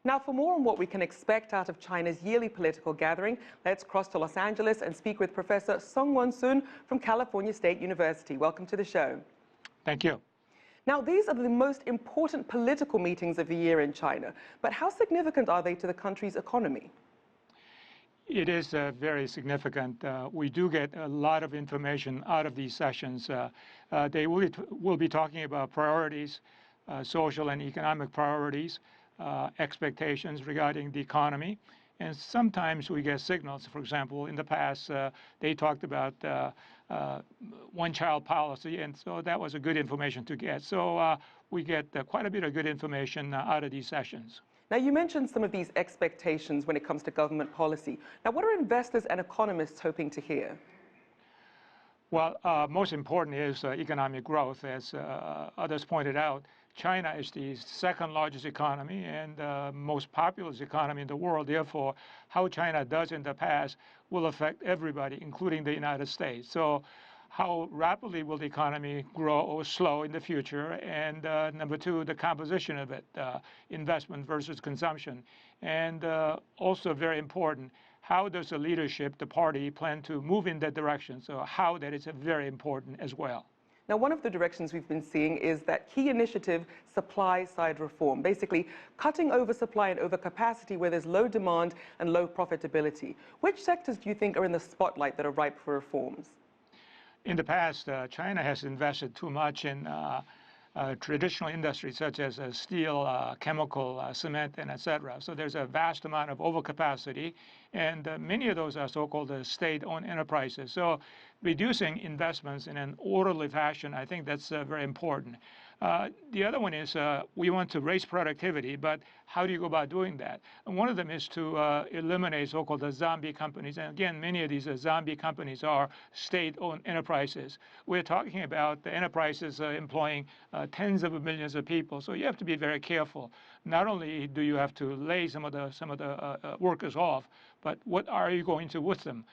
Now, for more on what we can expect out of China's yearly political gathering, let's cross to Los Angeles and speak with Professor Sung Won Sohn from California State University. Welcome to the show. Thank you. Now, these are the most important political meetings of the year in China, but how significant are they to the country's economy? It is very significant. We do get a lot of information out of these sessions. They will be talking about priorities, social and economic priorities, expectations regarding the economy. And sometimes we get signals. For example, in the past, they talked about one-child policy, and so that was a good information to get. So we get quite a bit of good information out of these sessions. Now, you mentioned some of these expectations when it comes to government policy. Now, what are investors and economists hoping to hear? Well, most important is economic growth. As others pointed out, China is the second largest economy and most populous economy in the world. Therefore, how China does in the past will affect everybody, including the United States. So how rapidly will the economy grow or slow in the future? And number two, the composition of it, investment versus consumption. And also very important, how does the leadership, the party, plan to move in that direction? So how that is very important as well. Now, one of the directions we've been seeing is that key initiative, supply-side reform, basically cutting oversupply and overcapacity where there's low demand and low profitability. Which sectors do you think are in the spotlight that are ripe for reforms? In the past, China has invested too much in traditional industries such as steel, chemical, cement, and etc. So there's a vast amount of overcapacity, and many of those are so-called state-owned enterprises. So reducing investments in an orderly fashion, I think that's very important. The other one is we want to raise productivity, but how do you go about doing that? And one of them is to eliminate so-called zombie companies. And again, many of these zombie companies are state-owned enterprises. We're talking about the enterprises employing tens of millions of people. So you have to be very careful. Not only do you have to lay some of the workers off, but what are you going to with them?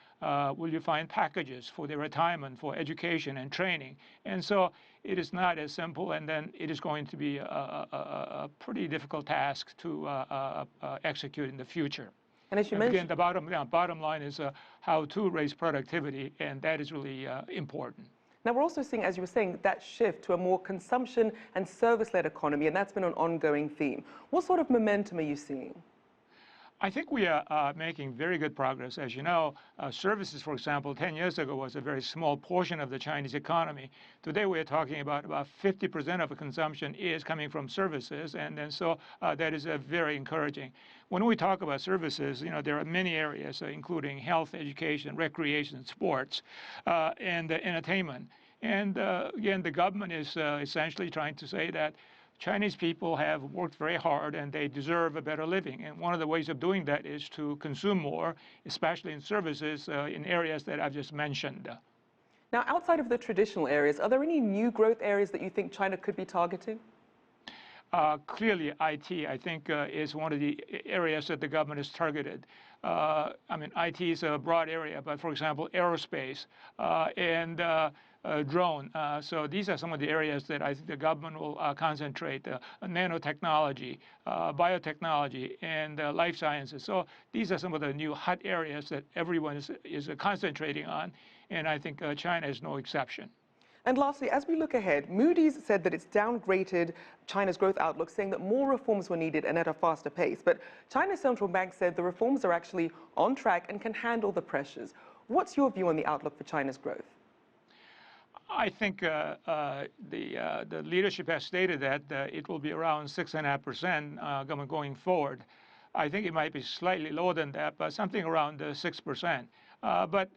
Will you find packages for their retirement, for education and training? And so it is not as simple, and then it is going to be a pretty difficult task to execute in the future. And as you mentioned, again, the bottom line is how to raise productivity, and that is really important. Now, we're also seeing, as you were saying, that shift to a more consumption and service-led economy, and that's been an ongoing theme. What sort of momentum are you seeing? I think we are making very good progress. As you know, services, for example, 10 years ago was a very small portion of the Chinese economy. Today we are talking about 50% of the consumption is coming from services, and then so that is very encouraging. When we talk about services, you know, there are many areas, including health, education, recreation, sports, and entertainment. And again, the government is essentially trying to say that Chinese people have worked very hard and they deserve a better living. And one of the ways of doing that is to consume more, especially in services in areas that I've just mentioned. Now, outside of the traditional areas, are there any new growth areas that you think China could be targeting? Clearly, IT, I think, is one of the areas that the government has targeted. I mean, IT is a broad area, but for example, aerospace and drone. So these are some of the areas that I think the government will concentrate, nanotechnology, biotechnology, and life sciences. So these are some of the new hot areas that everyone is concentrating on, and I think China is no exception. And lastly, as we look ahead, Moody's said that it's downgraded China's growth outlook, saying that more reforms were needed and at a faster pace. But China's central bank said the reforms are actually on track and can handle the pressures. What's your view on the outlook for China's growth? I think the leadership has stated that it will be around 6.5% going forward. I think it might be slightly lower than that, but something around 6%. But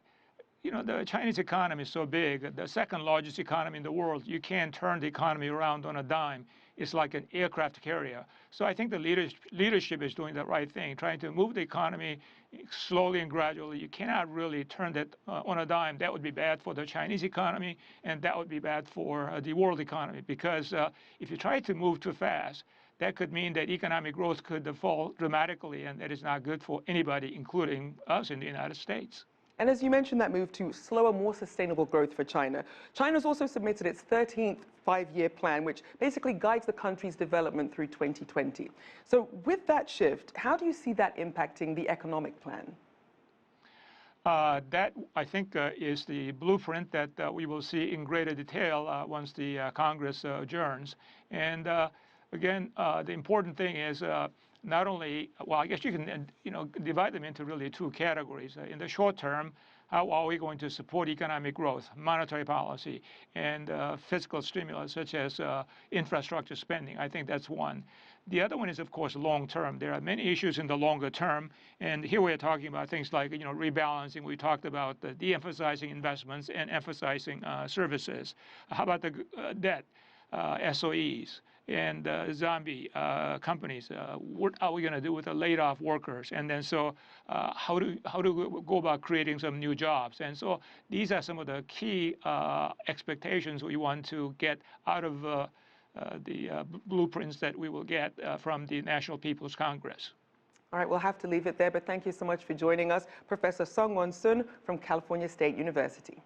you know, the Chinese economy is so big, the second largest economy in the world. You can't turn the economy around on a dime. It's like an aircraft carrier. So I think the leadership is doing the right thing, trying to move the economy slowly and gradually. You cannot really turn that on a dime. That would be bad for the Chinese economy, and that would be bad for the world economy, because if you try to move too fast, that could mean that economic growth could fall dramatically, and that is not good for anybody, including us in the United States. And as you mentioned, that move to slower, more sustainable growth for China. China's also submitted its 13th five-year plan, which basically guides the country's development through 2020. So with that shift, how do you see that impacting the economic plan? That, I think, is the blueprint that we will see in greater detail once the Congress adjourns. And again, the important thing is not only, well, I guess you can, divide them into really two categories. In the short term, how are we going to support economic growth, monetary policy, and fiscal stimulus, such as infrastructure spending? I think that's one. The other one is, of course, long term. There are many issues in the longer term, and here we are talking about things like, rebalancing. We talked about de-emphasizing investments and emphasizing services. How about the debt, SOEs? And zombie companies. What are we going to do with the laid-off workers? And then so how do we go about creating some new jobs? And so these are some of the key expectations we want to get out of the blueprints that we will get from the National People's Congress. All right, we'll have to leave it there, but thank you so much for joining us, Professor Sung Won Sohn from California State University.